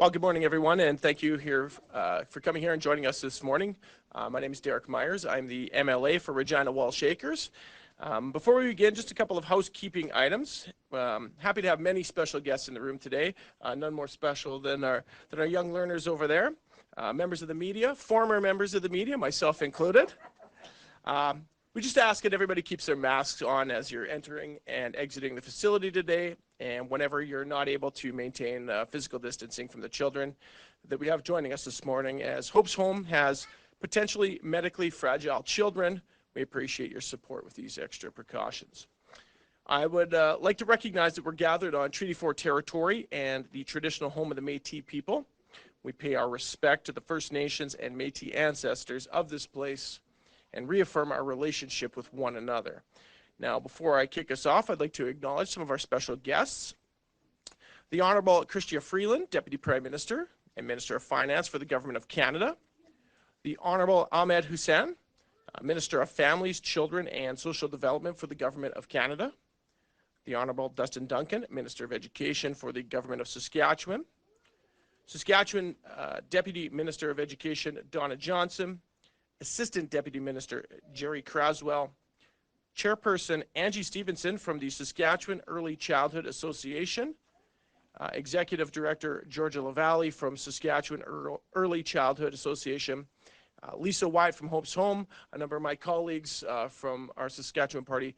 Well, good morning, everyone, and thank you for coming here and joining us this morning. My name is Derek Meyers. I'm the MLA for Regina Walsh Acres. Before we begin, just a couple of housekeeping items. Happy to have many special guests in the room today, none more special than our young learners over there, members of the media, former members of the media, myself included. We just ask that everybody keeps their masks on as you're entering and exiting the facility today, and whenever you're not able to maintain physical distancing from the children that we have joining us this morning. As Hope's Home has potentially medically fragile children, we appreciate your support with these extra precautions. I would like to recognize that we're gathered on Treaty 4 territory and the traditional home of the Métis people. We pay our respect to the First Nations and Métis ancestors of this place and reaffirm our relationship with one another. Now, before I kick us off, I'd like to acknowledge some of our special guests. The Honourable Chrystia Freeland, Deputy Prime Minister and Minister of Finance for the Government of Canada. The Honourable Ahmed Hussen, Minister of Families, Children and Social Development for the Government of Canada. The Honourable Dustin Duncan, Minister of Education for the Government of Saskatchewan. Saskatchewan Deputy Minister of Education, Donna Johnson. Assistant Deputy Minister Jerry Craswell, Chairperson Angie Stevenson from the Saskatchewan Early Childhood Association, Executive Director Georgia Lavallee from Saskatchewan Early Childhood Association, Lisa Wyatt from Hope's Home, a number of my colleagues from our Saskatchewan Party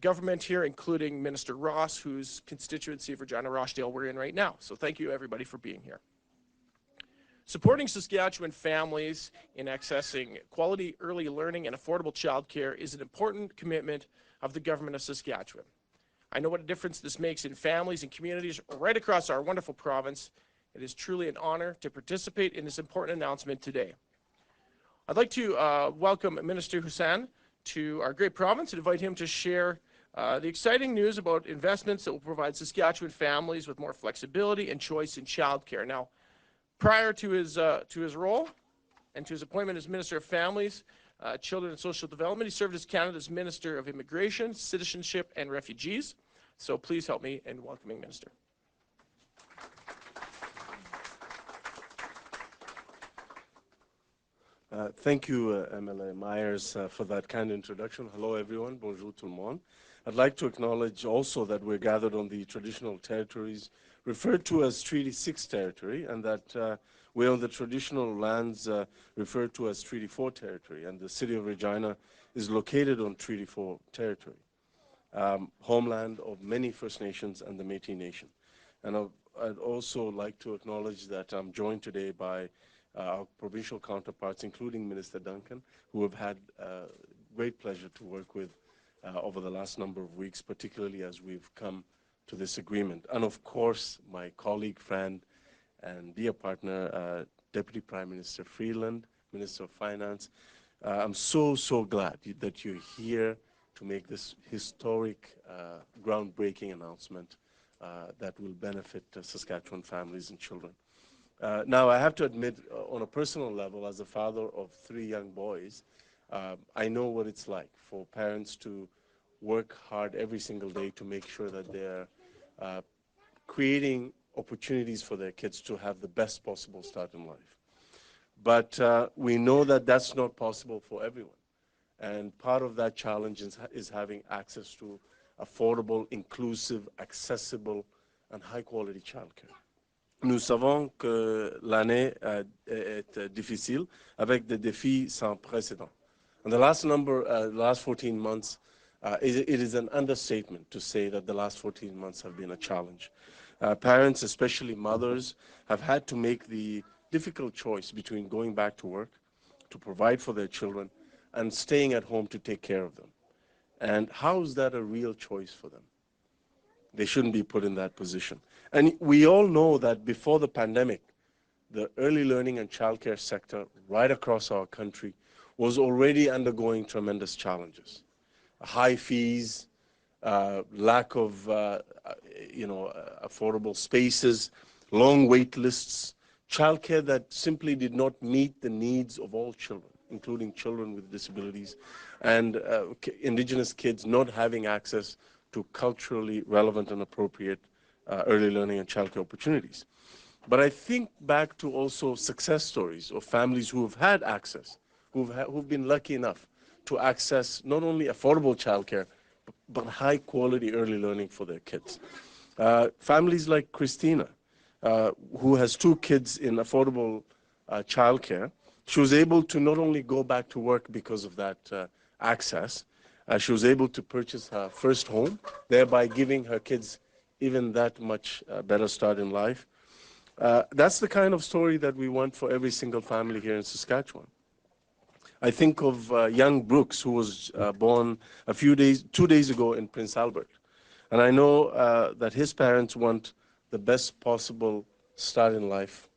government here, including Minister Ross, whose constituency of Regina-Rochdale we're in right now. So thank you everybody for being here. Supporting Saskatchewan families in accessing quality early learning and affordable childcare is an important commitment of the Government of Saskatchewan. I know what a difference this makes in families and communities right across our wonderful province. It is truly an honor to participate in this important announcement today. I'd like to welcome Minister Hussen to our great province and invite him to share the exciting news about investments that will provide Saskatchewan families with more flexibility and choice in childcare. Now, prior to his role and to his appointment as Minister of Families, Children and Social Development, he served as Canada's Minister of Immigration, Citizenship and Refugees. So please help me in welcoming Minister. Thank you, MLA Myers, for that kind introduction. Hello, everyone. Bonjour tout le monde. I'd like to acknowledge also that we're gathered on the traditional territories referred to as Treaty 6 territory, and that we're on the traditional lands referred to as Treaty 4 territory, and the city of Regina is located on Treaty 4 territory, homeland of many First Nations and the Métis Nation. And I'd also like to acknowledge that I'm joined today by our provincial counterparts, including Minister Duncan, who have had great pleasure to work with over the last number of weeks, particularly as we've come to this agreement. And of course, my colleague, friend, and dear partner, Deputy Prime Minister Freeland, Minister of Finance. I'm so glad that you're here to make this historic, groundbreaking announcement that will benefit Saskatchewan families and children. Now, I have to admit, on a personal level, as a father of 3 young boys, I know what it's like for parents to work hard every single day to make sure that they're creating opportunities for their kids to have the best possible start in life. But we know that that's not possible for everyone. And part of that challenge is having access to affordable, inclusive, accessible, and high-quality childcare. Nous savons que l'année est difficile avec des défis sans précédent. And the last 14 months, it is an understatement to say that the last 14 months have been a challenge. Parents, especially mothers, have had to make the difficult choice between going back to work to provide for their children and staying at home to take care of them. And how is that a real choice for them? They shouldn't be put in that position. And we all know that before the pandemic, the early learning and childcare sector right across our country was already undergoing tremendous challenges. High fees, lack of affordable spaces, long wait lists, childcare that simply did not meet the needs of all children, including children with disabilities, and Indigenous kids not having access to culturally relevant and appropriate early learning and childcare opportunities. But I think back to also success stories of families who have had access, who've been lucky enough to access not only affordable childcare, but high quality early learning for their kids. Families like Christina, who has 2 kids in affordable childcare, she was able to not only go back to work because of that access, she was able to purchase her first home, thereby giving her kids even that much better start in life. That's the kind of story that we want for every single family here in Saskatchewan. I think of young Brooks, who was born 2 days ago in Prince Albert. And I know that his parents want the best possible start in life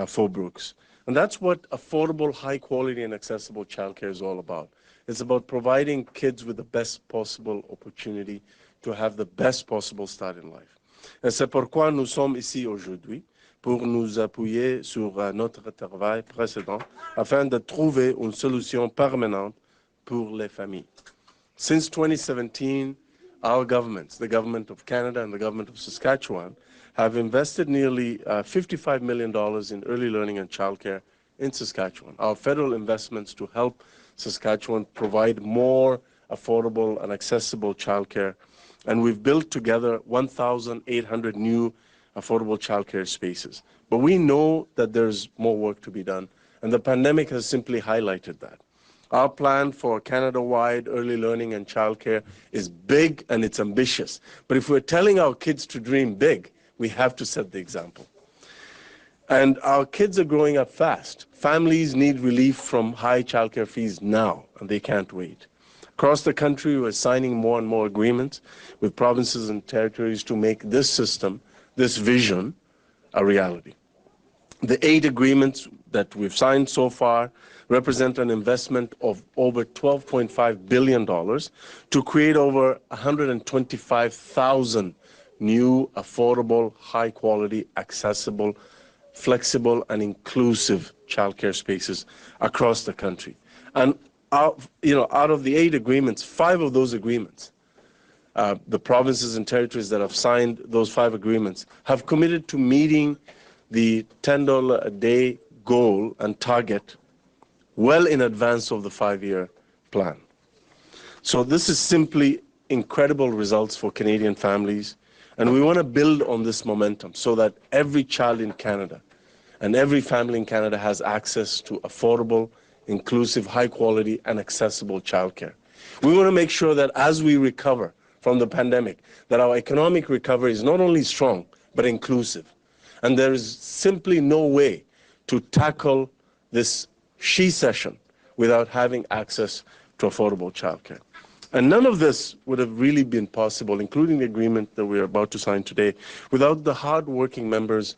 for Brooks. And that's what affordable, high quality, and accessible childcare is all about. It's about providing kids with the best possible opportunity to have the best possible start in life. Et c'est pourquoi nous sommes ici aujourd'hui, pour nous appuyer sur notre travail précédent afin de trouver une solution permanente pour les familles. Since 2017, our governments, the government of Canada and the government of Saskatchewan, have invested nearly $55 million in early learning and childcare in Saskatchewan. Our federal investments to help Saskatchewan provide more affordable and accessible childcare. And we've built together 1,800 new affordable childcare spaces. But we know that there's more work to be done, and the pandemic has simply highlighted that. Our plan for Canada-wide early learning and childcare is big and it's ambitious. But if we're telling our kids to dream big, we have to set the example. And our kids are growing up fast. Families need relief from high childcare fees now, and they can't wait. Across the country, we're signing more and more agreements with provinces and territories to make this system, this vision, a reality. The 8 agreements that we've signed so far represent an investment of over $12.5 billion to create over 125,000 new, affordable, high-quality, accessible, flexible, and inclusive childcare spaces across the country. And out of the 8 agreements, 5 of those agreements, the provinces and territories that have signed those 5 agreements have committed to meeting the $10 a day goal and target well in advance of the 5-year plan. So this is simply incredible results for Canadian families, and we want to build on this momentum so that every child in Canada and every family in Canada has access to affordable, inclusive, high quality, and accessible childcare. We want to make sure that as we recover from the pandemic, that our economic recovery is not only strong, but inclusive. And there is simply no way to tackle this she-session without having access to affordable childcare. And none of this would have really been possible, including the agreement that we're about to sign today, without the hard-working members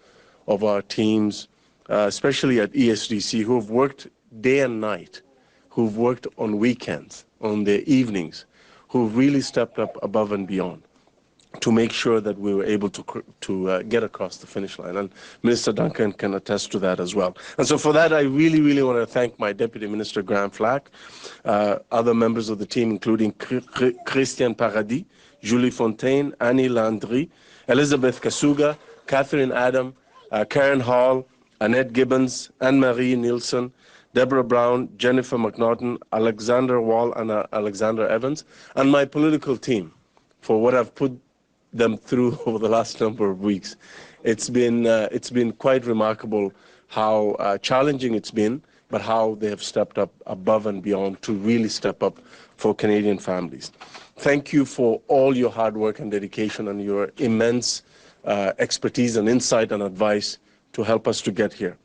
of our teams, especially at ESDC, who have worked day and night, who've worked on weekends, on their evenings, who've really stepped up above and beyond to make sure that we were able to get across the finish line. And Minister Duncan can attest to that as well. And so for that, I really, really want to thank my Deputy Minister, Graham Flack, other members of the team, including Christian Paradis, Julie Fontaine, Annie Landry, Elizabeth Kasuga, Catherine Adam, Karen Hall, Annette Gibbons, Anne-Marie Nielsen, Deborah Brown, Jennifer McNaughton, Alexander Wall, and Alexander Evans, and my political team for what I've put them through over the last number of weeks. It's been quite remarkable how challenging it's been, but how they have stepped up above and beyond to really step up for Canadian families. Thank you for all your hard work and dedication and your immense expertise and insight and advice to help us to get here.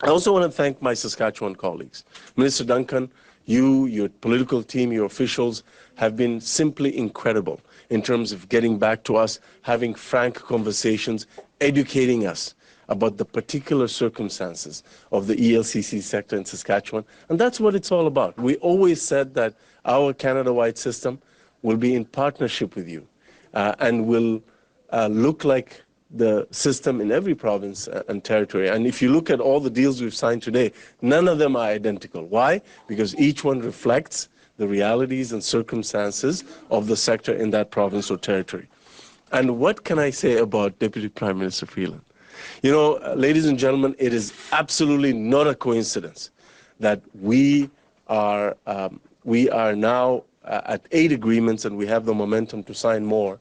I also want to thank my Saskatchewan colleagues. Minister Duncan, you, your political team, your officials have been simply incredible in terms of getting back to us, having frank conversations, educating us about the particular circumstances of the ELCC sector in Saskatchewan. And that's what it's all about. We always said that our Canada-wide system will be in partnership with you and will look like the system in every province and territory. And if you look at all the deals we've signed today, none of them are identical. Why? Because each one reflects the realities and circumstances of the sector in that province or territory. And what can I say about Deputy Prime Minister Freeland? You know, ladies and gentlemen, it is absolutely not a coincidence that we are now at 8 agreements, and we have the momentum to sign more,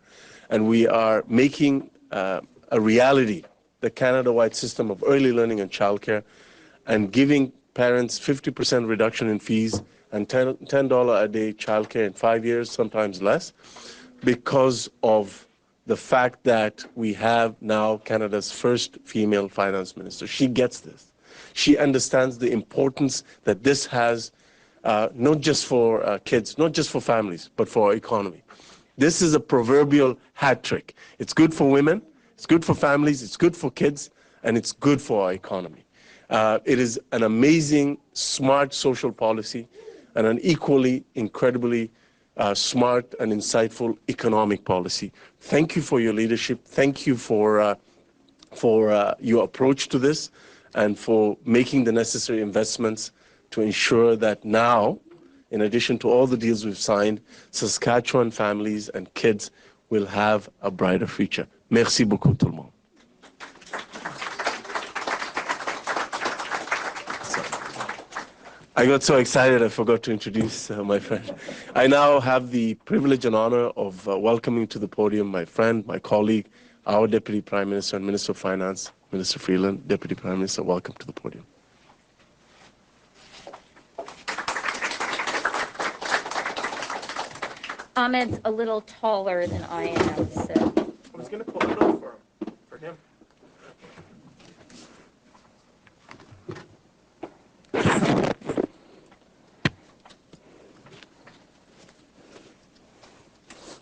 and we are making a reality the Canada-wide system of early learning and childcare, and giving parents 50% reduction in fees and $10 a day childcare in 5 years, sometimes less, because of the fact that we have now Canada's first female finance minister. She gets this. She understands the importance that this has, not just for kids, not just for families, but for our economy. This is a proverbial hat trick. It's good for women, it's good for families, it's good for kids, and it's good for our economy. It is an amazing, smart social policy and an equally, incredibly smart and insightful economic policy. Thank you for your leadership. Thank you for your approach to this and for making the necessary investments to ensure that now, in addition to all the deals we've signed, Saskatchewan families and kids will have a brighter future. Merci beaucoup, tout le monde. I got so excited I forgot to introduce my friend. I now have the privilege and honor of welcoming to the podium my friend, my colleague, our Deputy Prime Minister and Minister of Finance, Minister Freeland. Deputy Prime Minister, welcome to the podium. Ahmed's a little taller than I am, so. I was going to pull it up for him.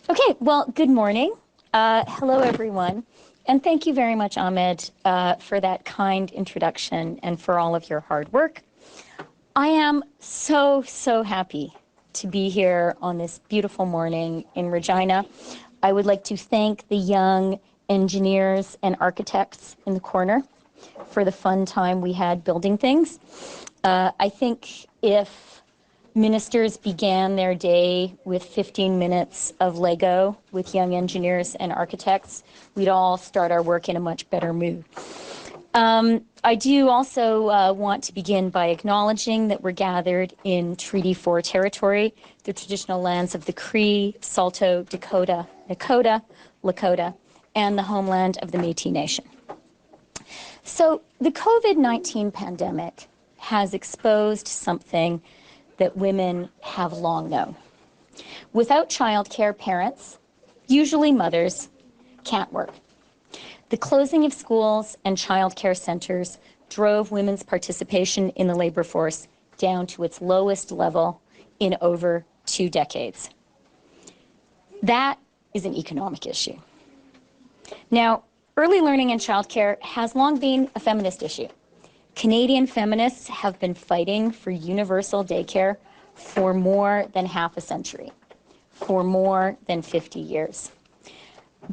Okay, well, good morning. Hello, everyone. And thank you very much, Ahmed, for that kind introduction and for all of your hard work. I am so happy to be here on this beautiful morning in Regina. I would like to thank the young engineers and architects in the corner for the fun time we had building things. I think if ministers began their day with 15 minutes of Lego with young engineers and architects, we'd all start our work in a much better mood. I do also want to begin by acknowledging that we're gathered in Treaty 4 territory, the traditional lands of the Cree, Saulteaux, Dakota, Nakota, Lakota, and the homeland of the Métis Nation. So the COVID-19 pandemic has exposed something that women have long known. Without childcare, parents, usually mothers, can't work. The closing of schools and childcare centers drove women's participation in the labor force down to its lowest level in over 2 decades. That is an economic issue. Now, early learning and childcare has long been a feminist issue. Canadian feminists have been fighting for universal daycare for more than half a century, for more than 50 years.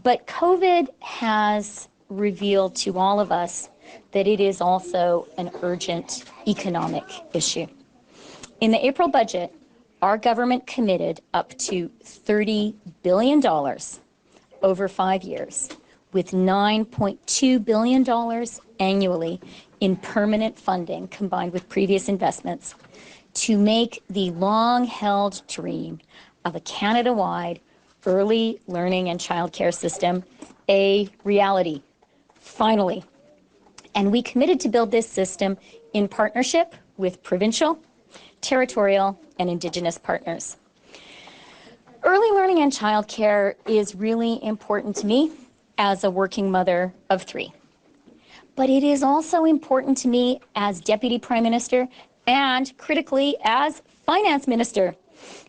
But COVID has revealed to all of us that it is also an urgent economic issue. In the April budget, our government committed up to $30 billion over 5 years, with $9.2 billion annually in permanent funding combined with previous investments to make the long-held dream of a Canada-wide early learning and childcare system a reality, finally. And we committed to build this system in partnership with provincial, territorial, and Indigenous partners. Early learning and childcare is really important to me as a working mother of 3. But it is also important to me as Deputy Prime Minister and, critically, as Finance Minister,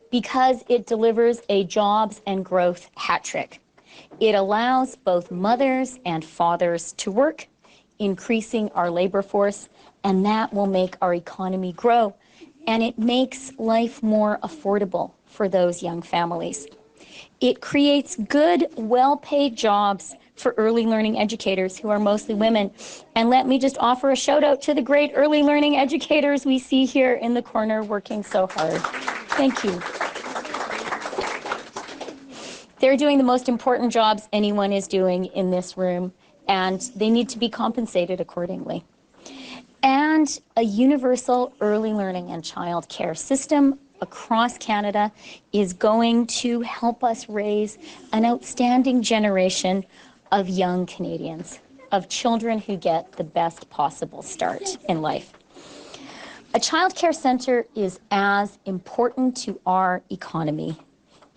because it delivers a jobs and growth hat trick. It allows both mothers and fathers to work, increasing our labor force, and that will make our economy grow. And it makes life more affordable for those young families. It creates good, well-paid jobs for early learning educators who are mostly women. And let me just offer a shout out to the great early learning educators we see here in the corner working so hard. Thank you. They're doing the most important jobs anyone is doing in this room. and they need to be compensated accordingly. And a universal early learning and child care system across Canada is going to help us raise an outstanding generation of young Canadians, of children who get the best possible start in life. A child care centre is as important to our economy.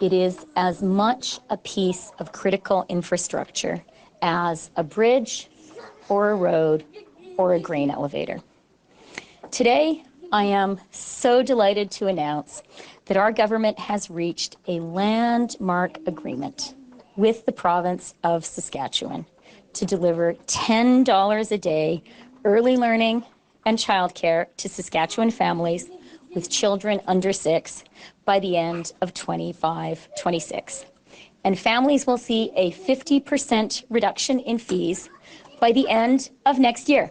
It is as much a piece of critical infrastructure as a bridge or a road or a grain elevator. Today, I am so delighted to announce that our government has reached a landmark agreement with the province of Saskatchewan to deliver $10 a day early learning and childcare to Saskatchewan families with children under 6 by the end of 25-26. And families will see a 50% reduction in fees by the end of next year.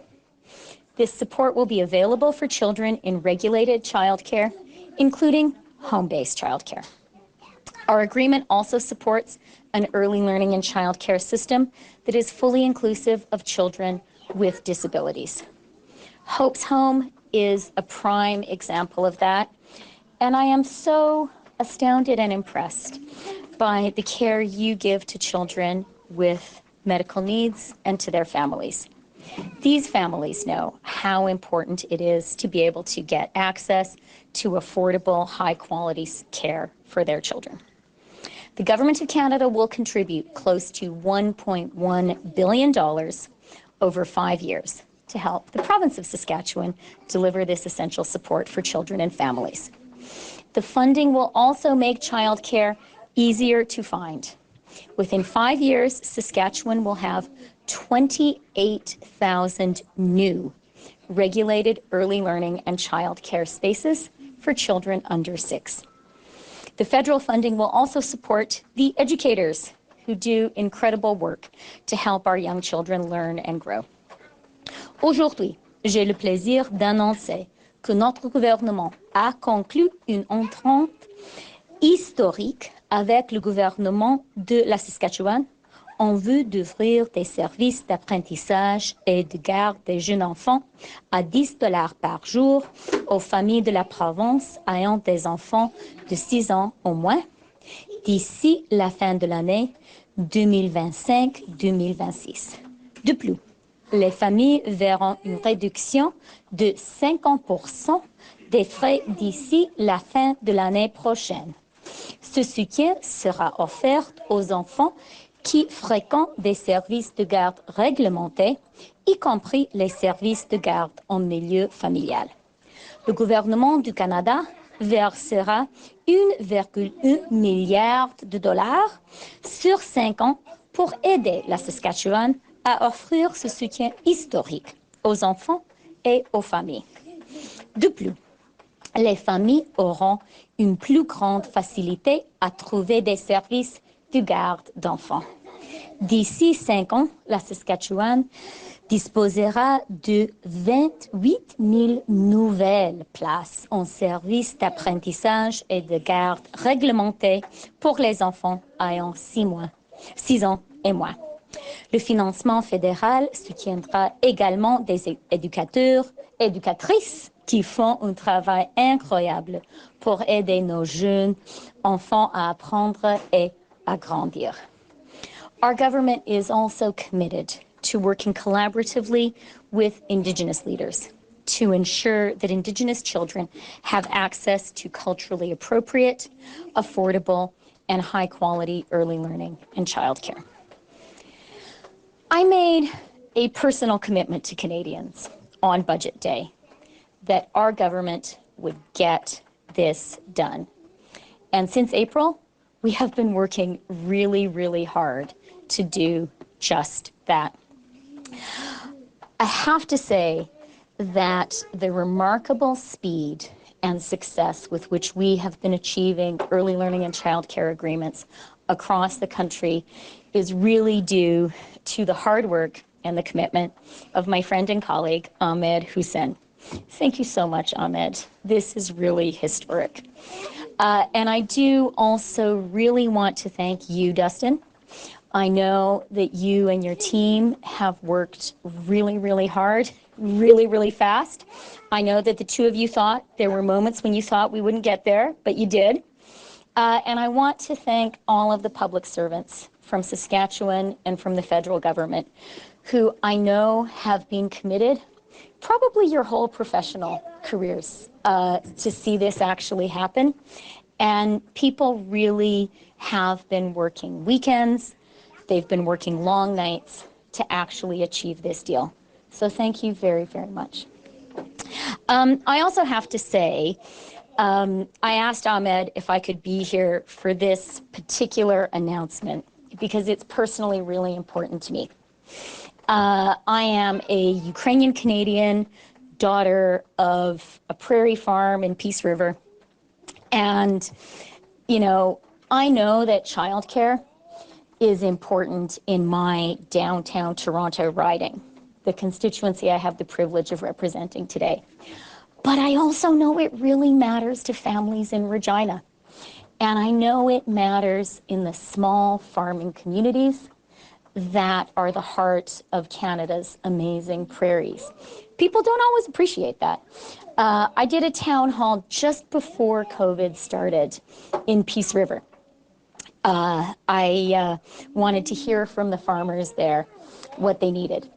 This support will be available for children in regulated childcare, including home-based childcare. Our agreement also supports an early learning and childcare system that is fully inclusive of children with disabilities. Hope's Home is a prime example of that, and I am so astounded and impressed by the care you give to children with medical needs and to their families. These families know how important it is to be able to get access to affordable, high-quality care for their children. The Government of Canada will contribute close to $1.1 billion over 5 years to help the province of Saskatchewan deliver this essential support for children and families. The funding will also make childcare easier to find. Within 5 years, Saskatchewan will have 28,000 new regulated early learning and childcare spaces for children under 6. The federal funding will also support the educators who do incredible work to help our young children learn and grow. Aujourd'hui, j'ai le plaisir d'annoncer que notre gouvernement a conclu une entente historique avec le gouvernement de la Saskatchewan en vue d'offrir des services d'apprentissage et de garde des jeunes enfants à $10 par jour aux familles de la province ayant des enfants de 6 ans au moins d'ici la fin de l'année 2025-2026. De plus, les familles verront une réduction de 50% des frais d'ici la fin de l'année prochaine. Ce soutien sera offert aux enfants qui fréquentent des services de garde réglementés, y compris les services de garde en milieu familial. Le gouvernement du Canada versera 1,1 milliard de dollars sur 5 ans pour aider la Saskatchewan à offrir ce soutien historique aux enfants et aux familles. De plus, les familles auront une plus grande facilité à trouver des services de garde d'enfants. D'ici 5 ans, la Saskatchewan disposera de 28 000 nouvelles places en services d'apprentissage et de garde réglementés pour les enfants ayant 6 ans et moins. Le financement fédéral soutiendra également des éducateurs, éducatrices qui font un travail incroyable pour aider nos jeunes enfants à apprendre et à grandir. Our government is also committed to working collaboratively with Indigenous leaders to ensure that Indigenous children have access to culturally appropriate, affordable, and high-quality early learning and childcare. I made a personal commitment to Canadians on Budget Day that our government would get this done. And since April, we have been working really, really hard to do just that. I have to say that the remarkable speed and success with which we have been achieving early learning and childcare agreements across the country is really due to the hard work and the commitment of my friend and colleague, Ahmed Hussen. Thank you so much, Ahmed. This is really historic. And I do also really want to thank you, Dustin. I know that you and your team have worked really, really hard, really, really fast. I know that the two of you thought there were moments when you thought we wouldn't get there, but you did. And I want to thank all of the public servants from Saskatchewan and from the federal government who I know have been committed, probably your whole professional careers, to see this actually happen. And people really have been working weekends. They've been working long nights to actually achieve this deal. So thank you very, very much. I also have to say, I asked Ahmed if I could be here for this particular announcement because it's personally really important to me. I am a Ukrainian Canadian, daughter of a prairie farm in Peace River. And, you know, I know that childcare is important in my downtown Toronto riding, the constituency I have the privilege of representing today. But I also know it really matters to families in Regina. And I know it matters in the small farming communities that are the heart of Canada's amazing prairies. People don't always appreciate that. I did a town hall just before COVID started in Peace River. I wanted to hear from the farmers there what they needed.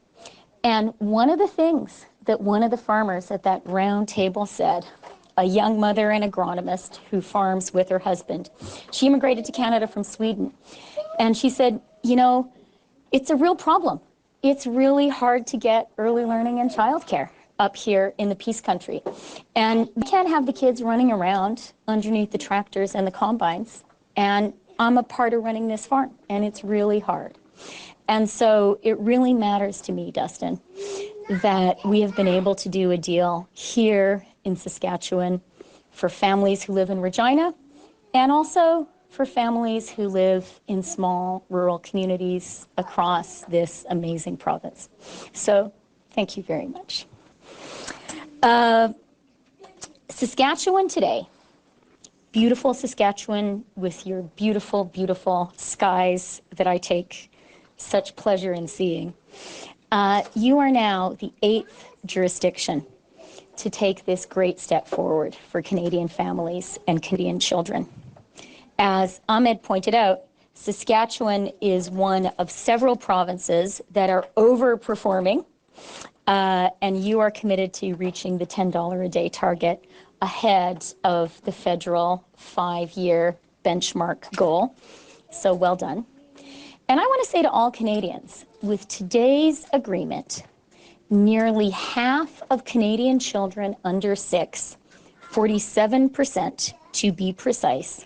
And one of the things that one of the farmers at that round table said, a young mother and agronomist who farms with her husband, she immigrated to Canada from Sweden. And she said, you know, it's a real problem. It's really hard to get early learning and childcare up here in the Peace Country. And we can't have the kids running around underneath the tractors and the combines. And I'm a part of running this farm, and it's really hard. And so it really matters to me, Dustin, that we have been able to do a deal here in Saskatchewan for families who live in Regina and also for families who live in small rural communities across this amazing province. So thank you very much. Saskatchewan today, beautiful Saskatchewan with your beautiful, beautiful skies that I take such pleasure in seeing. You are now the 8th jurisdiction to take this great step forward for Canadian families and Canadian children. As Ahmed pointed out, Saskatchewan is one of several provinces that are overperforming, and you are committed to reaching the $10 a day target ahead of the federal 5-year benchmark goal. So well done. And I want to say to all Canadians, with today's agreement, nearly half of Canadian children under 6, 47% to be precise,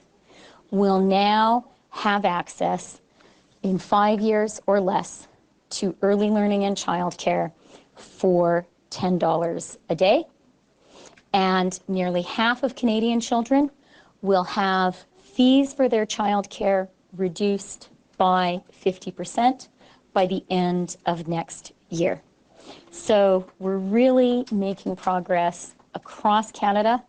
will now have access in 5 years or less to early learning and childcare for $10 a day. And nearly half of Canadian children will have fees for their childcare reduced by 50% by the end of next year. So we're really making progress across Canada.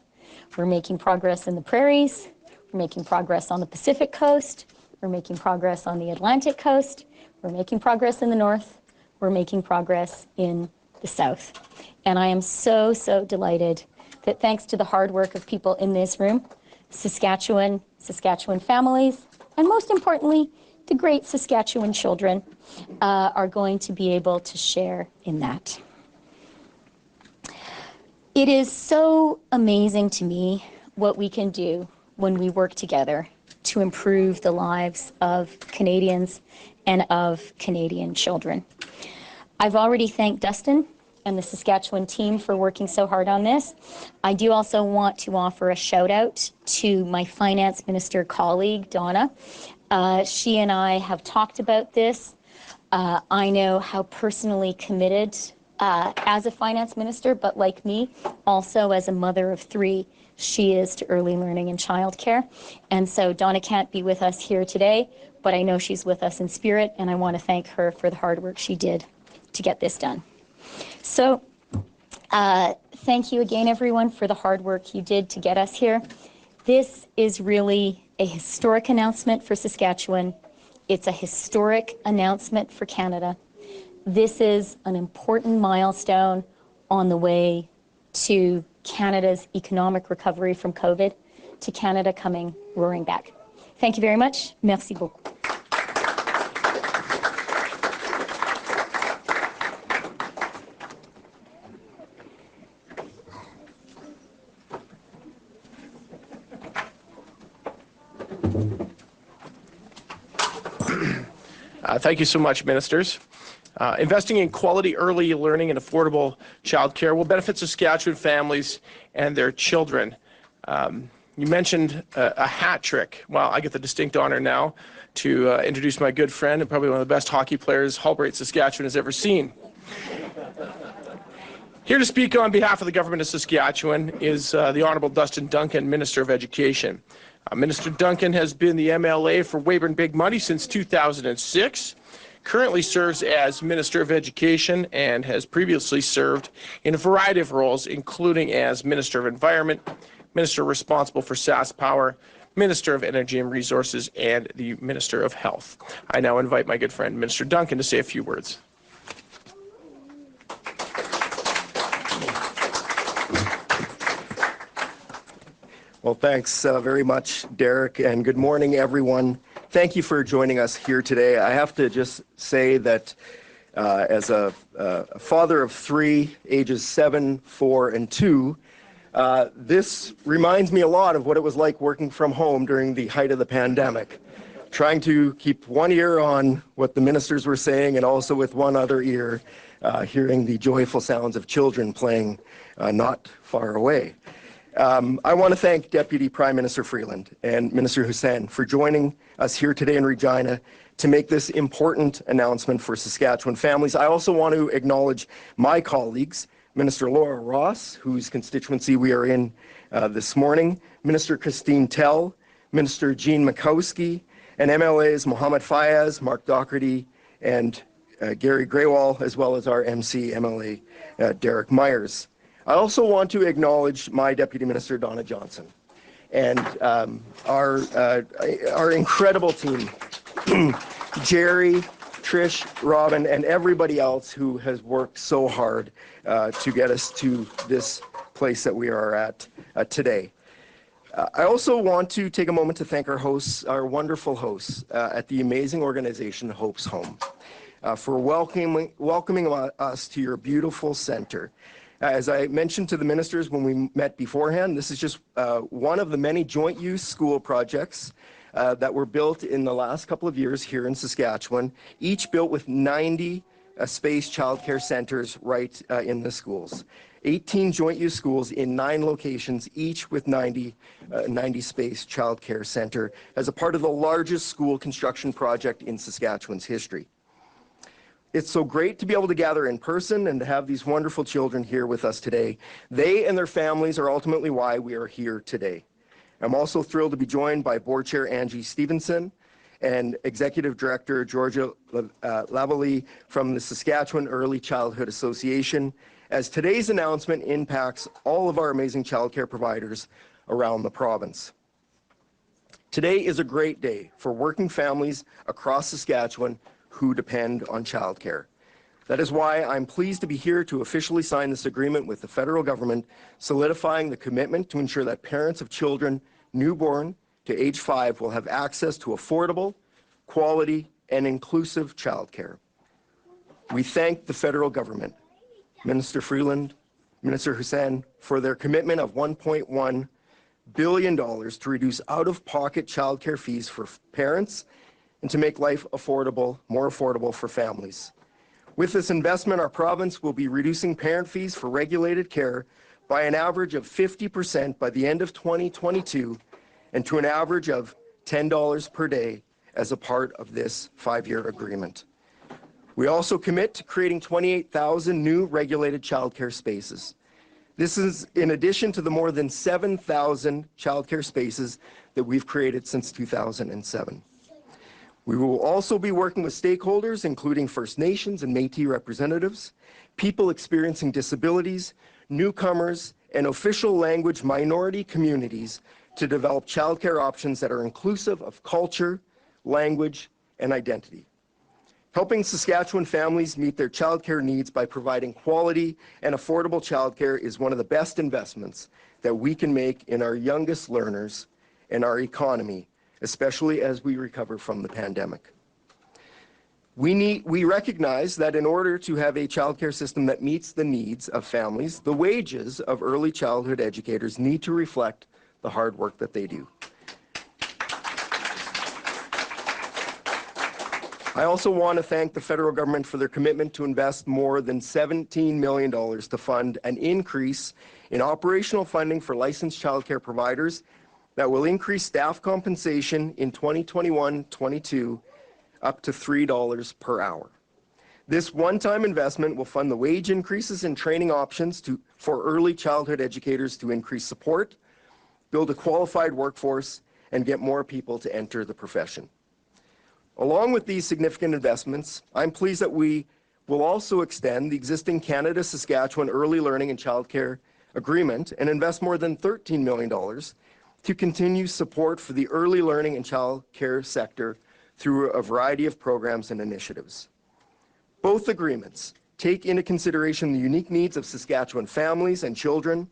We're making progress in the prairies. We're making progress on the Pacific coast. We're making progress on the Atlantic coast. We're making progress in the north. We're making progress in the south. And I am so, so delighted that thanks to the hard work of people in this room, Saskatchewan families, and most importantly, the great Saskatchewan children are going to be able to share in that. It is so amazing to me what we can do when we work together to improve the lives of Canadians and of Canadian children. I've already thanked Dustin and the Saskatchewan team for working so hard on this. I do also want to offer a shout out to my finance minister colleague, Donna. She and I have talked about this. I know how personally committed as a finance minister, but like me, also as a mother of 3, she is to early learning and childcare. And so Donna can't be with us here today, but I know she's with us in spirit, and I want to thank her for the hard work she did to get this done. So thank you again, everyone, for the hard work you did to get us here. This is really a historic announcement for Saskatchewan. It's a historic announcement for Canada. This is an important milestone on the way to Canada's economic recovery from COVID, to Canada coming roaring back. Thank you very much. Merci beaucoup. Thank you so much, ministers. Investing in quality early learning and affordable childcare will benefit Saskatchewan families and their children. You mentioned a hat trick. Well, I get the distinct honor now to introduce my good friend and probably one of the best hockey players Halbright, Saskatchewan has ever seen. Here to speak on behalf of the government of Saskatchewan is the Honourable Dustin Duncan, Minister of Education. Minister Duncan has been the MLA for Weyburn Big Muddy since 2006, currently serves as Minister of Education, and has previously served in a variety of roles, including as Minister of Environment, Minister responsible for SaskPower, Minister of Energy and Resources, and the Minister of Health. I now invite my good friend, Minister Duncan, to say a few words. Well, thanks very much, Derek, and good morning, everyone. Thank you for joining us here today. I have to just say that as a father of three, ages 7, 4, and 2, this reminds me a lot of what it was like working from home during the height of the pandemic, trying to keep one ear on what the ministers were saying and also with one other ear hearing the joyful sounds of children playing not far away. I want to thank Deputy Prime Minister Freeland and Minister Hussen for joining us here today in Regina to make this important announcement for Saskatchewan families. I also want to acknowledge my colleagues, Minister Laura Ross, whose constituency we are in this morning, Minister Christine Tell, Minister Jean Makowski, and MLAs Mohammed Fayez, Mark Doherty, and Gary Greywall, as well as our MC MLA Derek Meyers. I also want to acknowledge my Deputy Minister, Donna Johnson, and our incredible team, Jerry, Trish, Robin, and everybody else who has worked so hard to get us to this place that we are at today. I also want to take a moment to thank our hosts, our wonderful hosts at the amazing organization Hope's Home, for welcoming us to your beautiful center. As I mentioned to the ministers when we met beforehand, this is just one of the many joint use school projects that were built in the last couple of years here in Saskatchewan, each built with 90 space childcare centers right in the schools. 18 joint use schools in 9 locations, each with 90 space childcare center as a part of the largest school construction project in Saskatchewan's history. It's so great to be able to gather in person and to have these wonderful children here with us today. They and their families are ultimately why we are here today. I'm also thrilled to be joined by Board Chair Angie Stevenson and Executive Director Georgia Lavalley from the Saskatchewan Early Childhood Association, as today's announcement impacts all of our amazing childcare providers around the province. Today is a great day for working families across Saskatchewan who depend on childcare. That is why I'm pleased to be here to officially sign this agreement with the federal government, solidifying the commitment to ensure that parents of children newborn to age 5 will have access to affordable, quality, and inclusive childcare. We thank the federal government, Minister Freeland, Minister Hussen, for their commitment of $1.1 billion to reduce out-of-pocket childcare fees for parents and to make life affordable, more affordable for families. With this investment, our province will be reducing parent fees for regulated care by an average of 50% by the end of 2022 and to an average of $10 per day as a part of this 5-year agreement. We also commit to creating 28,000 new regulated childcare spaces. This is in addition to the more than 7,000 childcare spaces that we've created since 2007. We will also be working with stakeholders, including First Nations and Métis representatives, people experiencing disabilities, newcomers, and official language minority communities to develop childcare options that are inclusive of culture, language, and identity. Helping Saskatchewan families meet their childcare needs by providing quality and affordable childcare is one of the best investments that we can make in our youngest learners and our economy, especially as we recover from the pandemic. We recognize that in order to have a childcare system that meets the needs of families, the wages of early childhood educators need to reflect the hard work that they do. I also want to thank the federal government for their commitment to invest more than $17 million to fund an increase in operational funding for licensed childcare providers that will increase staff compensation in 2021-22 up to $3 per hour. This one-time investment will fund the wage increases and training options for early childhood educators to increase support, build a qualified workforce, and get more people to enter the profession. Along with these significant investments, I'm pleased that we will also extend the existing Canada-Saskatchewan Early Learning and Childcare Agreement and invest more than $13 million to continue support for the early learning and childcare sector through a variety of programs and initiatives. Both agreements take into consideration the unique needs of Saskatchewan families and children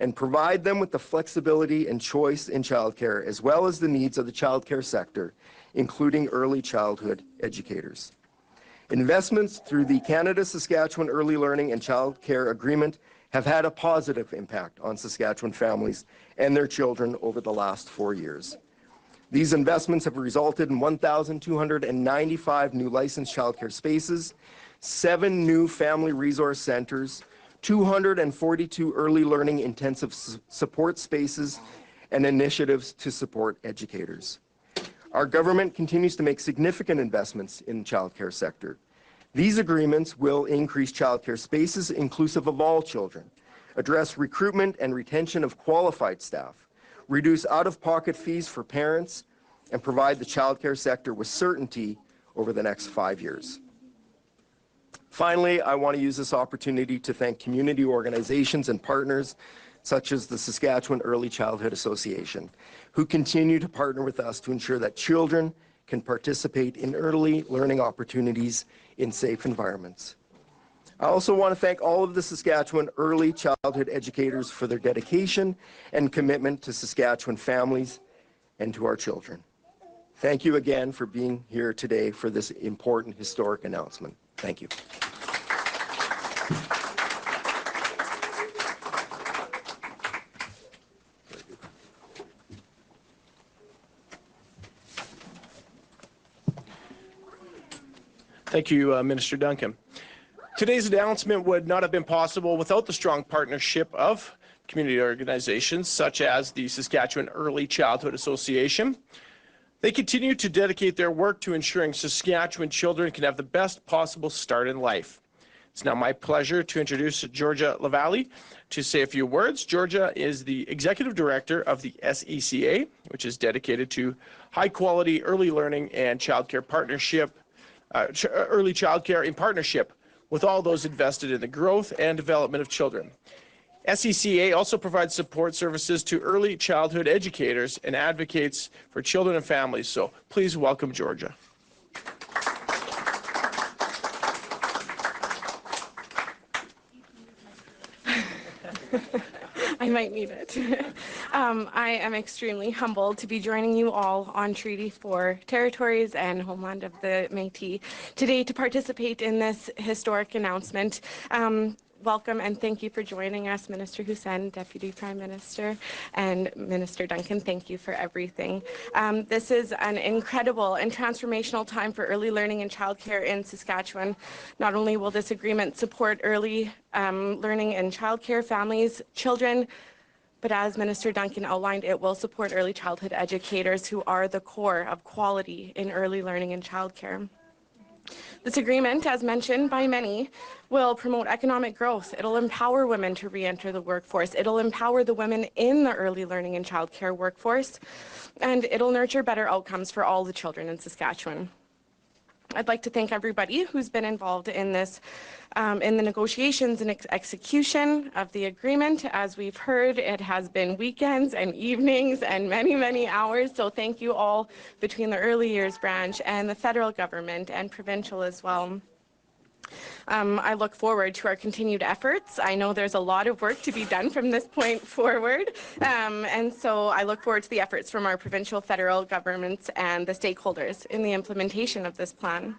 and provide them with the flexibility and choice in childcare, as well as the needs of the childcare sector, including early childhood educators. Investments through the Canada-Saskatchewan Early Learning and Childcare Agreement have had a positive impact on Saskatchewan families and their children over the last 4 years. These investments have resulted in 1,295 new licensed childcare spaces, 7 new family resource centers, 242 early learning intensive support spaces, and initiatives to support educators. Our government continues to make significant investments in the childcare sector. These agreements will increase childcare spaces inclusive of all children, address recruitment and retention of qualified staff, reduce out-of-pocket fees for parents, and provide the childcare sector with certainty over the next 5 years. Finally, I want to use this opportunity to thank community organizations and partners such as the Saskatchewan Early Childhood Association, who continue to partner with us to ensure that children can participate in early learning opportunities in safe environments. I also want to thank all of the Saskatchewan early childhood educators for their dedication and commitment to Saskatchewan families and to our children. Thank you again for being here today for this important historic announcement. Thank you. Thank you, Minister Duncan. Today's announcement would not have been possible without the strong partnership of community organizations such as the Saskatchewan Early Childhood Association. They continue to dedicate their work to ensuring Saskatchewan children can have the best possible start in life. It's now my pleasure to introduce Georgia Lavallee to say a few words. Georgia is the Executive Director of the SECA, which is dedicated to high-quality early learning and childcare partnership, early childcare in partnership with all those invested in the growth and development of children. SECA also provides support services to early childhood educators and advocates for children and families. So please welcome Georgia. I might need it. I am extremely humbled to be joining you all on Treaty 4 territories and homeland of the Métis today to participate in this historic announcement. Welcome and thank you for joining us, Minister Hussen, Deputy Prime Minister, and Minister Duncan. Thank you for everything. This is an incredible and transformational time for early learning and childcare in Saskatchewan. Not only will this agreement support early learning and childcare families, children, but as Minister Duncan outlined, it will support early childhood educators who are the core of quality in early learning and childcare. This agreement, as mentioned by many, will promote economic growth. It'll empower women to re-enter the workforce. It'll empower the women in the early learning and childcare workforce, and it'll nurture better outcomes for all the children in Saskatchewan. I'd like to thank everybody who's been involved in this, in the negotiations and execution of the agreement. As we've heard, it has been weekends and evenings and many, many hours. So thank you all between the early years branch and the federal government and provincial as well. I look forward to our continued efforts. I know there's a lot of work to be done from this point forward, and so I look forward to the efforts from our provincial, federal governments and the stakeholders in the implementation of this plan.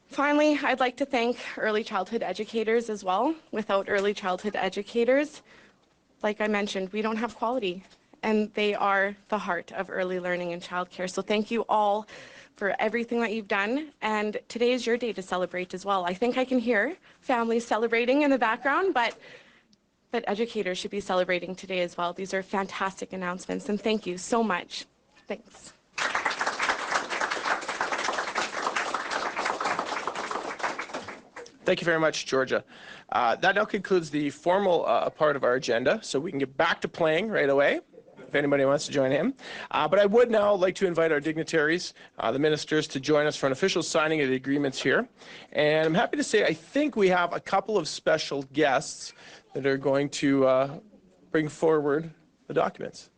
Finally, I'd like to thank early childhood educators as well. Without early childhood educators, like I mentioned, we don't have quality, and they are the heart of early learning and childcare. So thank you all for everything that you've done, and today is your day to celebrate as well. I think I can hear families celebrating in the background, but educators should be celebrating today as well. These are fantastic announcements, and thank you so much. Thanks. Thank you very much, Georgia. That now concludes the formal part of our agenda, so we can get back to playing right away, if anybody wants to join in. But I would now like to invite our dignitaries, the ministers, to join us for an official signing of the agreements here. And I'm happy to say I think we have a couple of special guests that are going to bring forward the documents.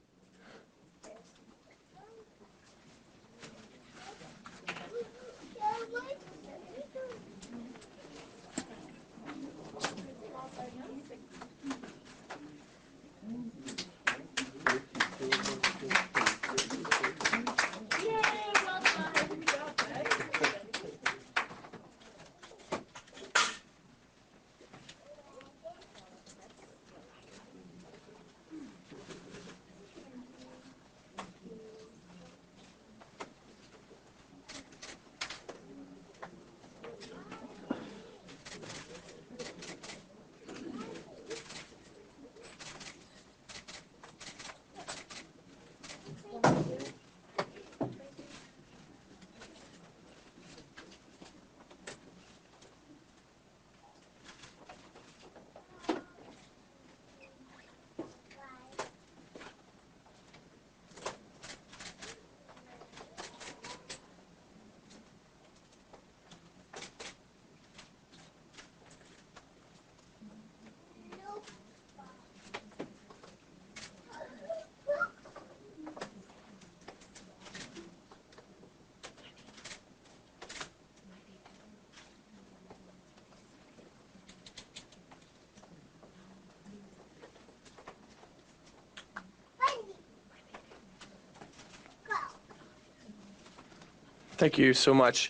Thank you so much.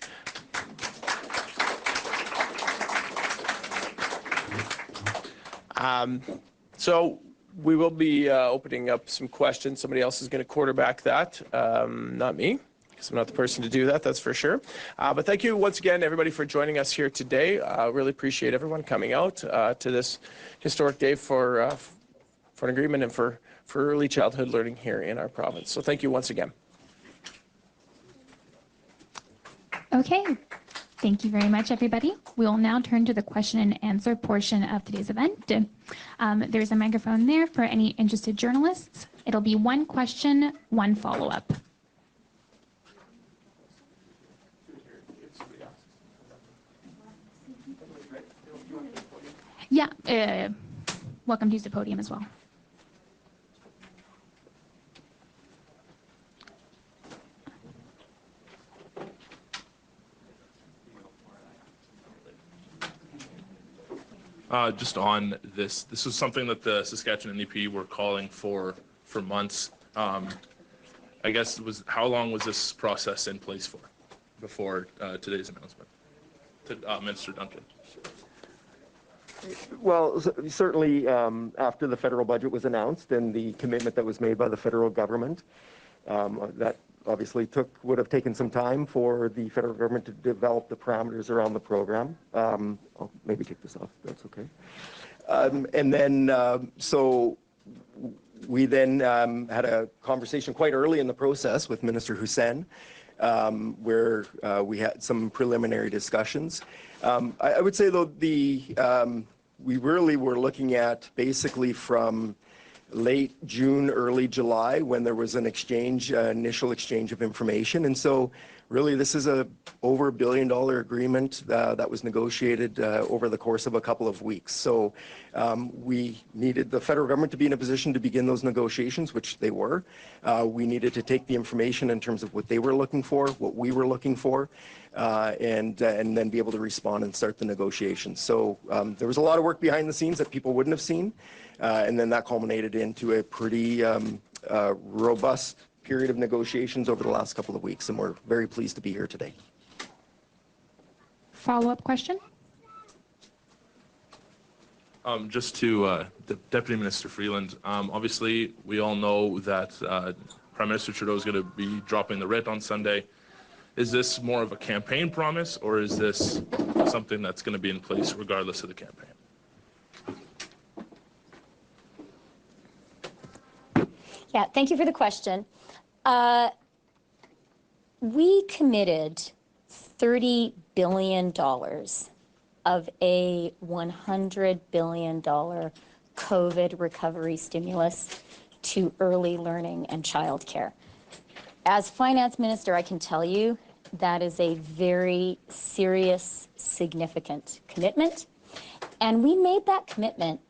So we will be opening up some questions. Somebody else is going to quarterback that, not me, because I'm not the person to do that, that's for sure. But thank you once again, everybody, for joining us here today. Really appreciate everyone coming out to this historic day for an agreement and for early childhood learning here in our province. So thank you once again. Okay, thank you very much, everybody. We will now turn to the question and answer portion of today's event. There's a microphone there for any interested journalists. It'll be one question, one follow-up. Yeah, welcome to use the podium as well. Just on this was something that the Saskatchewan NDP were calling for months. I guess how long was this process in place for before today's announcement? To Minister Duncan. Well, certainly after the federal budget was announced and the commitment that was made by the federal government, that obviously would have taken some time for the federal government to develop the parameters around the program. I'll maybe take this off, that's okay. And then, so we then had a conversation quite early in the process with Minister Hussen, where we had some preliminary discussions. I would say, though, we really were looking at basically from late June, early July, when there was an exchange, initial exchange of information. And so Really, this is a over $1 billion agreement that was negotiated over the course of a couple of weeks. So we needed the federal government to be in a position to begin those negotiations, which they were. We needed to take the information in terms of what they were looking for, what we were looking for, and then be able to respond and start the negotiations. So there was a lot of work behind the scenes that people wouldn't have seen, and then that culminated into a pretty robust period of negotiations over the last couple of weeks, and we're very pleased to be here today. Follow-up question? Just to Deputy Minister Freeland, obviously we all know that Prime Minister Trudeau is going to be dropping the writ on Sunday. Is this more of a campaign promise, or is this something that's going to be in place regardless of the campaign? Yeah, thank you for the question. We committed $30 billion of a $100 billion COVID recovery stimulus to early learning and childcare. As finance minister, I can tell you that is a very serious, significant commitment. And we made that commitment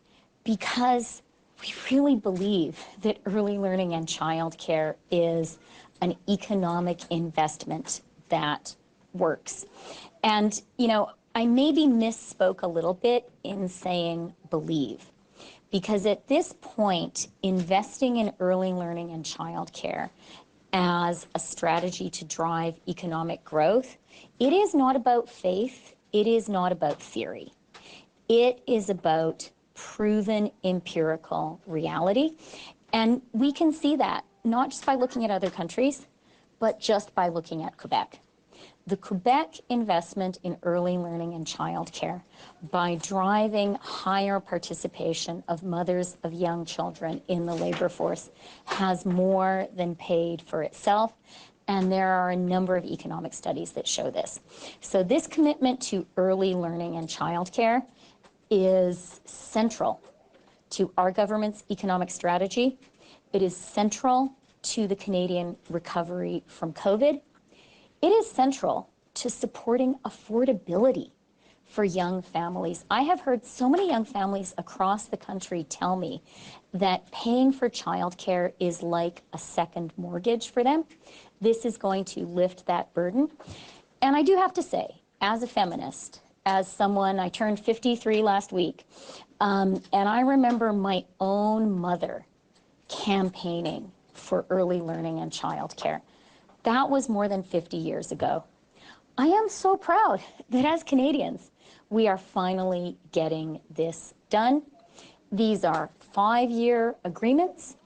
because we really believe that early learning and childcare is an economic investment that works. And, you know, I maybe misspoke a little bit in saying believe, because at this point, investing in early learning and childcare as a strategy to drive economic growth, it is not about faith, it is not about theory. It is about proven empirical reality. And we can see that not just by looking at other countries, but just by looking at Quebec. The Quebec investment in early learning and childcare, by driving higher participation of mothers of young children in the labor force, has more than paid for itself. And there are a number of economic studies that show this. So this commitment to early learning and childcare is central to our government's economic strategy. It is central to the Canadian recovery from COVID. It is central to supporting affordability for young families. I have heard so many young families across the country tell me that paying for childcare is like a second mortgage for them. This is going to lift that burden. And I do have to say, as a feminist, as someone, I turned 53 last week, and I remember my own mother campaigning for early learning and childcare. That was more than 50 years ago. I am so proud that as Canadians, we are finally getting this done. These are 5-year agreements.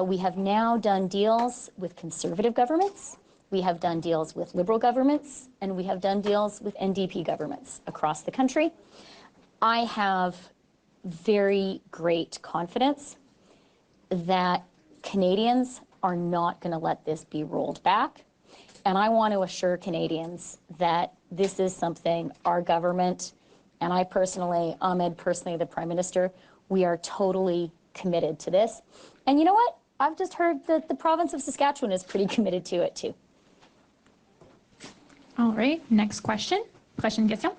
We have now done deals with Conservative governments. We have done deals with Liberal governments, and we have done deals with NDP governments across the country. I have very great confidence that Canadians are not going to let this be rolled back. And I want to assure Canadians that this is something our government, and I personally, Ahmed personally, the Prime Minister, we are totally committed to this. And you know what? I've just heard that the province of Saskatchewan is pretty committed to it too. All right, next question. Question question.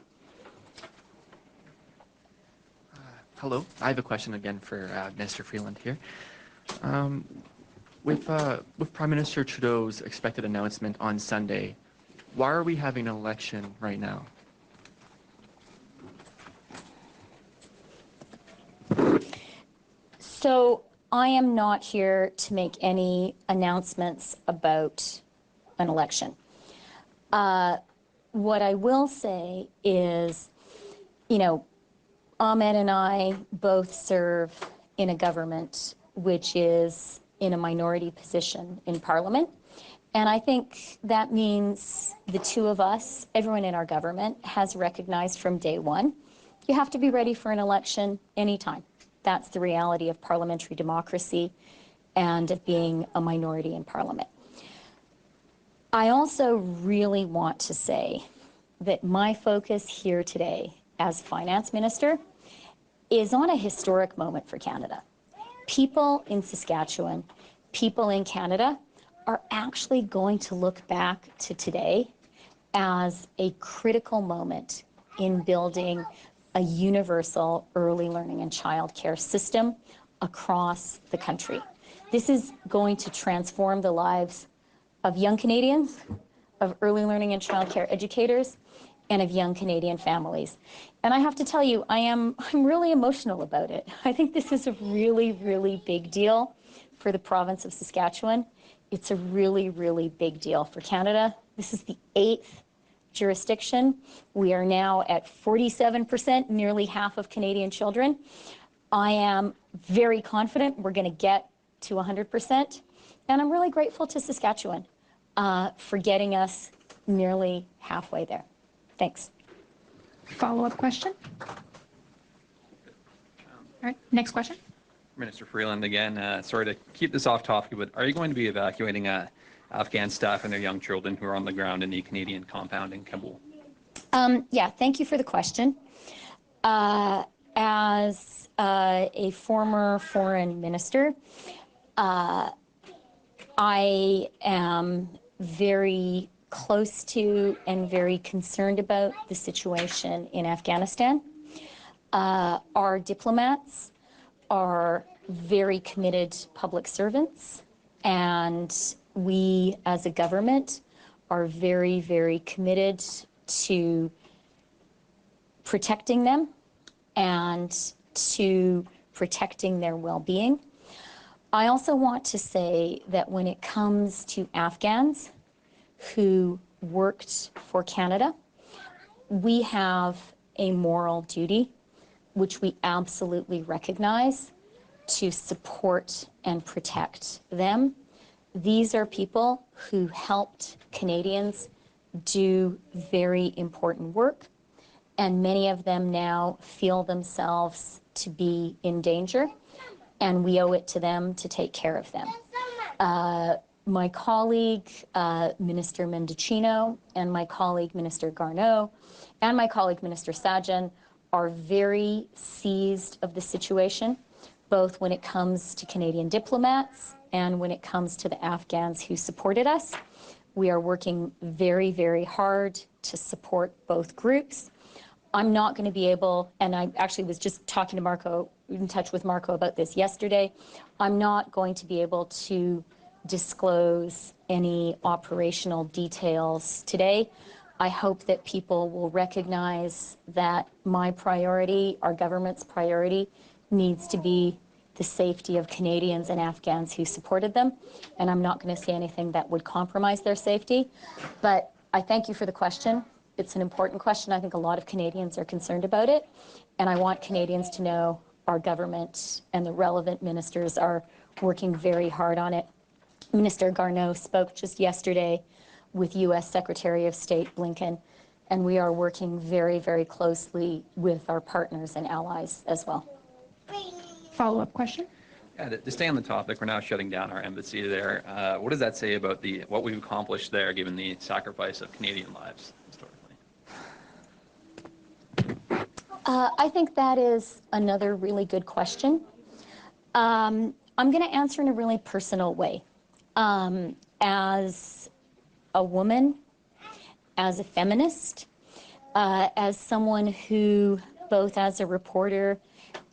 Hello, I have a question again for Minister Freeland here. With Prime Minister Trudeau's expected announcement on Sunday, why are we having an election right now? So I am not here to make any announcements about an election. What I will say is, you know, Ahmed and I both serve in a government which is in a minority position in Parliament. And I think that means the two of us, everyone in our government, has recognized from day one, you have to be ready for an election anytime. That's the reality of parliamentary democracy and of being a minority in Parliament. I also really want to say that my focus here today as Finance Minister is on a historic moment for Canada. People in Saskatchewan, people in Canada are actually going to look back to today as a critical moment in building a universal early learning and childcare system across the country. This is going to transform the lives of young Canadians, of early learning and childcare educators, and of young Canadian families. And I have to tell you, I'm really emotional about it. I think this is a really, really big deal for the province of Saskatchewan. It's a really, really big deal for Canada. This is the 8th jurisdiction. We are now at 47%, nearly half of Canadian children. I am very confident we're going to get to 100%. And I'm really grateful to Saskatchewan for getting us nearly halfway there. Thanks. Follow-up question? All right, next question. Minister Freeland again. Sorry to keep this off topic, but are you going to be evacuating Afghan staff and their young children who are on the ground in the Canadian compound in Kabul? Yeah, thank you for the question. As a former foreign minister, I am very close to and very concerned about the situation in Afghanistan. Our diplomats are very committed public servants, and we as a government are very, very committed to protecting them and to protecting their well-being. I also want to say that when it comes to Afghans who worked for Canada, we have a moral duty, which we absolutely recognize, to support and protect them. These are people who helped Canadians do very important work, and many of them now feel themselves to be in danger, and we owe it to them to take care of them. My colleague, Minister Mendocino, and my colleague, Minister Garneau, and my colleague, Minister Sajan, are very seized of the situation, both when it comes to Canadian diplomats and when it comes to the Afghans who supported us. We are working very, very hard to support both groups. I'm not going to be able, and I actually was just talking to Marco, in touch with Marco about this yesterday, I'm not going to be able to disclose any operational details today. I hope that people will recognize that my priority, our government's priority, needs to be the safety of Canadians and Afghans who supported them, and I'm not going to say anything that would compromise their safety. But I thank you for the question. It's an important question. I think a lot of Canadians are concerned about it, and I want Canadians to know our government and the relevant ministers are working very hard on it. Minister Garneau spoke just yesterday with U.S. Secretary of State Blinken, and we are working very, very closely with our partners and allies as well. Follow-up question? Yeah, to stay on the topic, we're now shutting down our embassy there. What does that say about what we've accomplished there, given the sacrifice of Canadian lives historically? I think that is another really good question. I'm going to answer in a really personal way. As a woman, as a feminist, as someone who, both as a reporter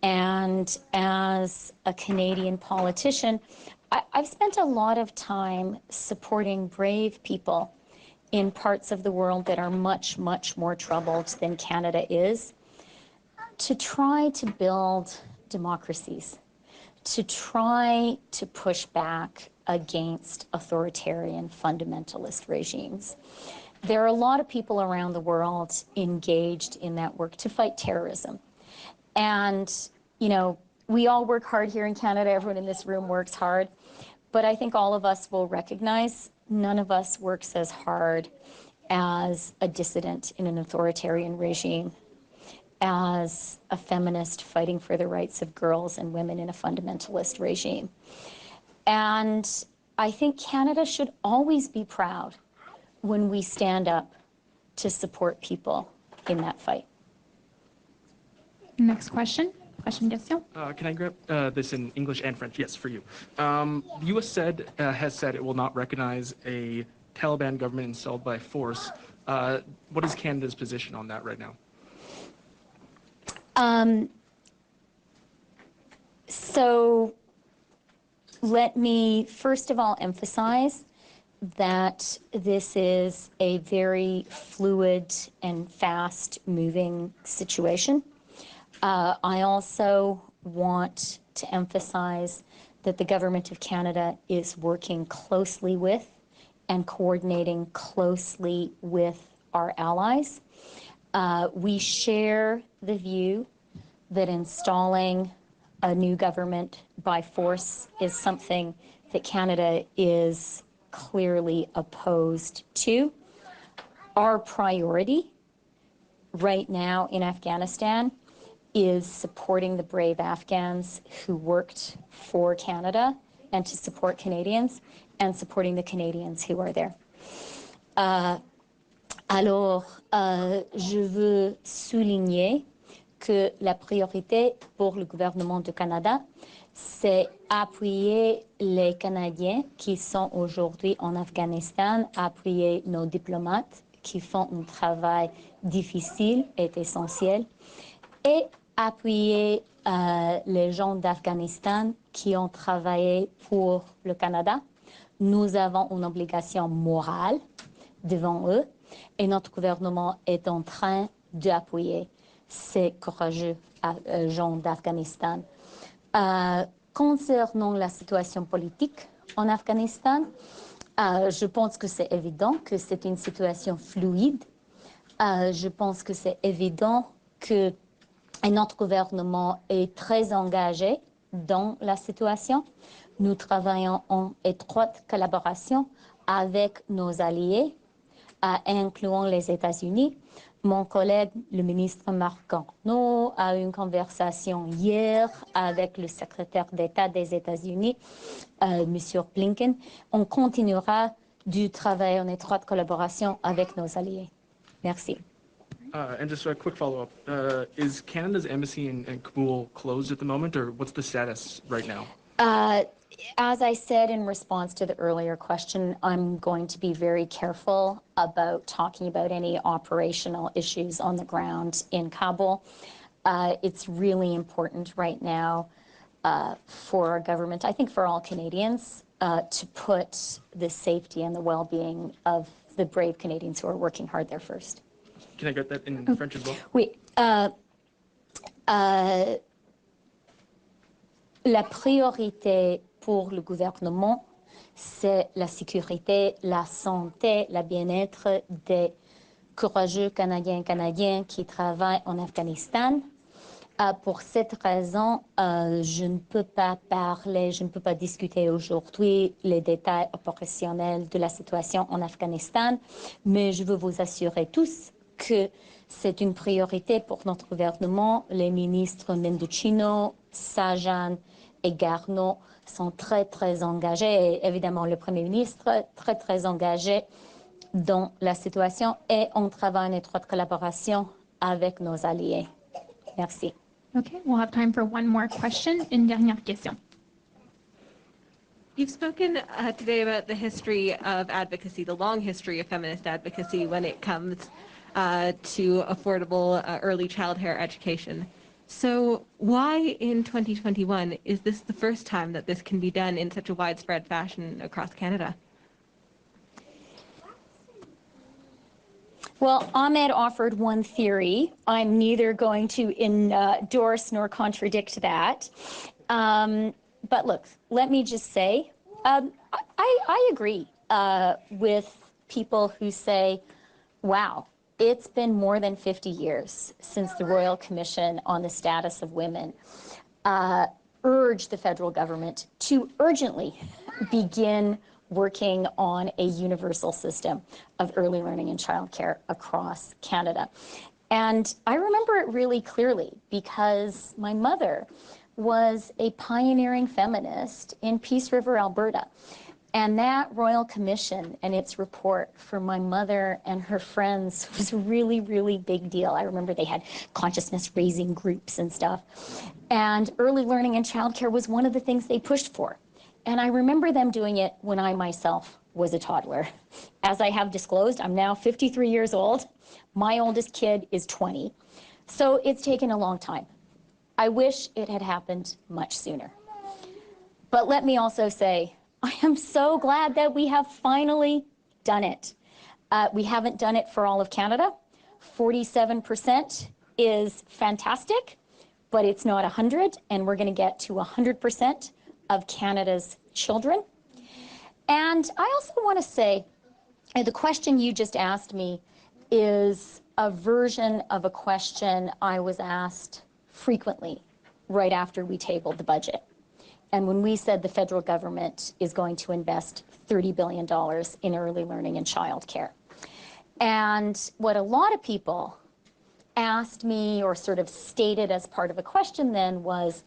and as a Canadian politician, I've spent a lot of time supporting brave people in parts of the world that are much, much more troubled than Canada is, to try to build democracies, to try to push back against authoritarian fundamentalist regimes. There are a lot of people around the world engaged in that work to fight terrorism. And, you know, we all work hard here in Canada. Everyone in this room works hard. But I think all of us will recognize none of us works as hard as a dissident in an authoritarian regime, as a feminist fighting for the rights of girls and women in a fundamentalist regime. And I think Canada should always be proud when we stand up to support people in that fight. Next question. Question, question. Can I grab this in English and French? Yes, for you. The U.S. has said it will not recognize a Taliban government installed by force. What is Canada's position on that right now? So let me first of all emphasize that this is a very fluid and fast-moving situation. I also want to emphasize that the Government of Canada is working closely with and coordinating closely with our allies. We share the view that installing a new government by force is something that Canada is clearly opposed to. Our priority right now in Afghanistan is supporting the brave Afghans who worked for Canada and to support Canadians and supporting the Canadians who are there. Je veux souligner que la priorité pour le gouvernement du Canada, c'est appuyer les Canadiens qui sont aujourd'hui en Afghanistan, appuyer nos diplomates qui font un travail difficile et essentiel, et appuyer les gens d'Afghanistan qui ont travaillé pour le Canada. Nous avons une obligation morale devant eux et notre gouvernement est en train d'appuyer ces courageux gens d'Afghanistan. Concernant la situation politique en Afghanistan, je pense que c'est évident que c'est une situation fluide. Je pense que c'est évident que notre gouvernement est très engagé dans la situation. Nous travaillons en étroite collaboration avec nos alliés, incluant les États-Unis. Mon collègue, le ministre Marc Garneau, a eu une conversation hier avec le secrétaire d'État des États-Unis, M. Blinken. On continuera du travail en étroite collaboration avec nos alliés. Merci. And just a quick follow-up. Is Canada's embassy in Kabul closed at the moment, or what's the status right now? As I said in response to the earlier question, I'm going to be very careful about talking about any operational issues on the ground in Kabul. It's really important right now for our government, I think for all Canadians, to put the safety and the well-being of the brave Canadians who are working hard there first. Can I get that in French as well? Oui. La priorité pour le gouvernement, c'est la sécurité, la santé, le bien-être des courageux Canadiens et Canadiennes qui travaillent en Afghanistan. Pour cette raison, je ne peux pas parler, je ne peux pas discuter aujourd'hui les détails opérationnels de la situation en Afghanistan, mais je veux vous assurer tous que c'est une priorité pour notre gouvernement. Les ministres Mendocino, Sajan et Garneau sont très, très engagés, et évidemment le Premier ministre, très, très engagé dans la situation, et on travaille en étroite collaboration avec nos alliés. Merci. Okay, we'll have time for one more question. Une dernière question. You've spoken today about the history of advocacy, the long history of feminist advocacy when it comes to affordable early childcare education. So why in 2021 is this the first time that this can be done in such a widespread fashion across Canada? Well, Ahmed offered one theory. I'm neither going to endorse nor contradict that. But look, let me just say, I agree with people who say, wow, it's been more than 50 years since the Royal Commission on the Status of Women urged the federal government to urgently begin working on a universal system of early learning and childcare across Canada. And I remember it really clearly because my mother was a pioneering feminist in Peace River, Alberta. And that Royal Commission and its report for my mother and her friends was a really, really big deal. I remember they had consciousness raising groups and stuff. And early learning and childcare was one of the things they pushed for. And I remember them doing it when I myself was a toddler. As I have disclosed, I'm now 53 years old. My oldest kid is 20. So it's taken a long time. I wish it had happened much sooner. But let me also say, I am so glad that we have finally done it. We haven't done it for all of Canada. 47% is fantastic, but it's not 100, and we're going to get to 100% of Canada's children. And I also want to say, the question you just asked me is a version of a question I was asked frequently right after we tabled the budget. And when we said the federal government is going to invest $30 billion in early learning and childcare. And what a lot of people asked me or sort of stated as part of a question then was,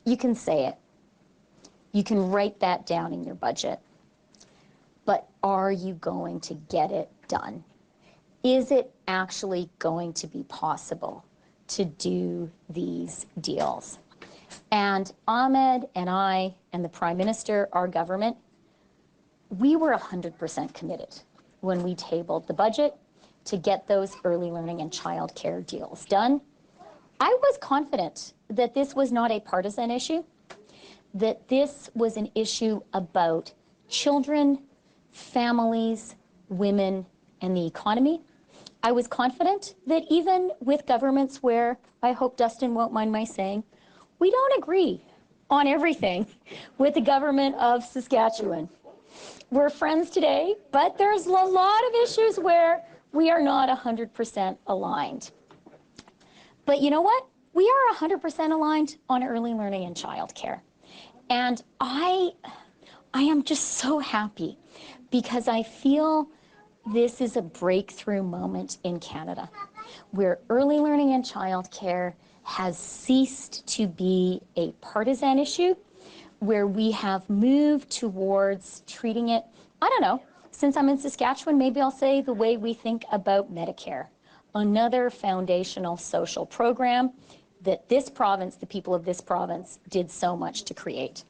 you can say it. You can write that down in your budget. But are you going to get it done? Is it actually going to be possible to do these deals? And Ahmed and I and the Prime Minister, our government, we were 100% committed when we tabled the budget to get those early learning and childcare deals done. I was confident that this was not a partisan issue, that this was an issue about children, families, women, and the economy. I was confident that even with governments where, I hope Dustin won't mind my saying, we don't agree on everything with the government of Saskatchewan. We're friends today, but there's a lot of issues where we are not 100% aligned. But you know what? We are 100% aligned on early learning and childcare. And I am just so happy because I feel this is a breakthrough moment in Canada where early learning and childcare has ceased to be a partisan issue, where we have moved towards treating it, I don't know, since I'm in Saskatchewan, maybe I'll say the way we think about Medicare, another foundational social program that this province, the people of this province, did so much to create.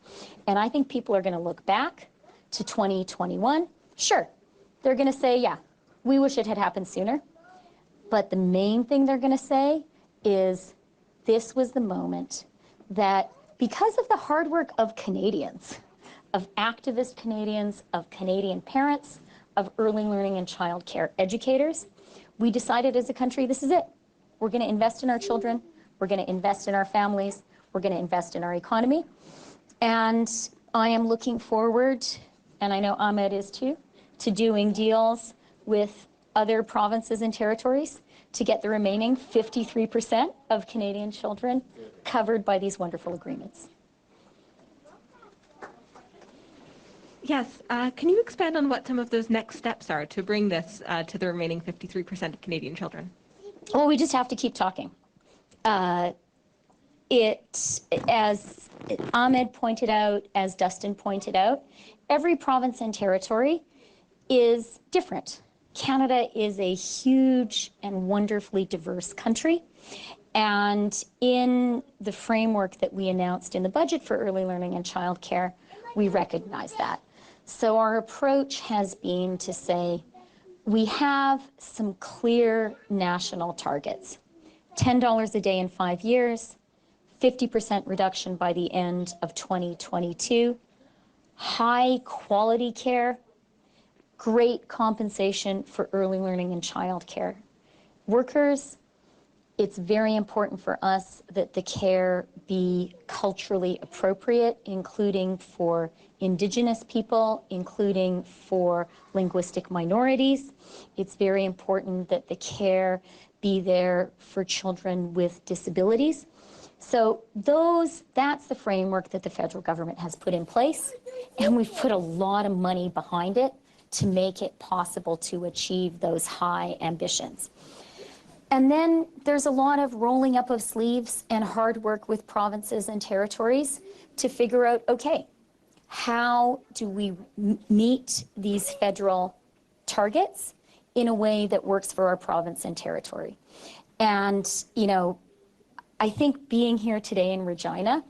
And I think people are going to look back to 2021. Sure, they're going to say, yeah, we wish it had happened sooner. But the main thing they're going to say is, this was the moment that, because of the hard work of Canadians, of activist Canadians, of Canadian parents, of early learning and childcare educators, we decided as a country, this is it. We're going to invest in our children. We're going to invest in our families. We're going to invest in our economy. And I am looking forward, and I know Ahmed is too, to doing deals with other provinces and territories to get the remaining 53% of Canadian children covered by these wonderful agreements. Yes, can you expand on what some of those next steps are to bring this to the remaining 53% of Canadian children? Well, we just have to keep talking. As Ahmed pointed out, as Dustin pointed out, every province and territory is different. Canada is a huge and wonderfully diverse country. And in the framework that we announced in the budget for early learning and childcare, we recognize that. So our approach has been to say, we have some clear national targets. $10 a day in 5 years, 50% reduction by the end of 2022, high quality care, great compensation for early learning and childcare workers. It's very important for us that the care be culturally appropriate, including for Indigenous people, including for linguistic minorities. It's very important that the care be there for children with disabilities. So that's the framework that the federal government has put in place, and we've put a lot of money behind it to make it possible to achieve those high ambitions. And then there's a lot of rolling up of sleeves and hard work with provinces and territories to figure out, okay, how do we meet these federal targets in a way that works for our province and territory. And, you know, I think being here today in Regina,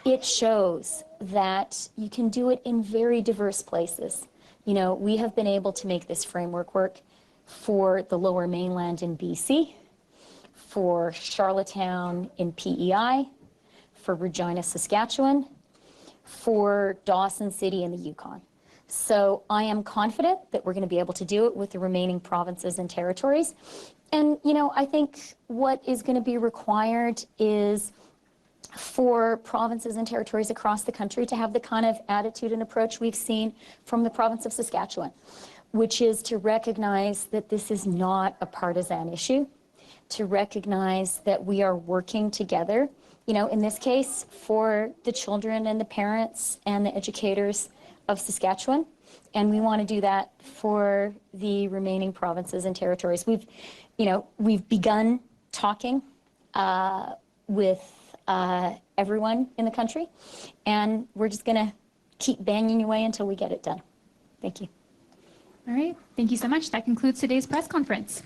it shows that you can do it in very diverse places. You know, we have been able to make this framework work for the Lower Mainland in BC, for Charlottetown in PEI, for Regina, Saskatchewan, for Dawson City in the Yukon. So I am confident that we're going to be able to do it with the remaining provinces and territories. And, you know, I think what is going to be required is for provinces and territories across the country to have the kind of attitude and approach we've seen from the province of Saskatchewan, which is to recognize that this is not a partisan issue, to recognize that we are working together, you know, in this case, for the children and the parents and the educators of Saskatchewan. And we want to do that for the remaining provinces and territories. We've begun talking with everyone in the country, and we're just going to keep banging away until we get it done. Thank you. All right. Thank you so much. That concludes today's press conference.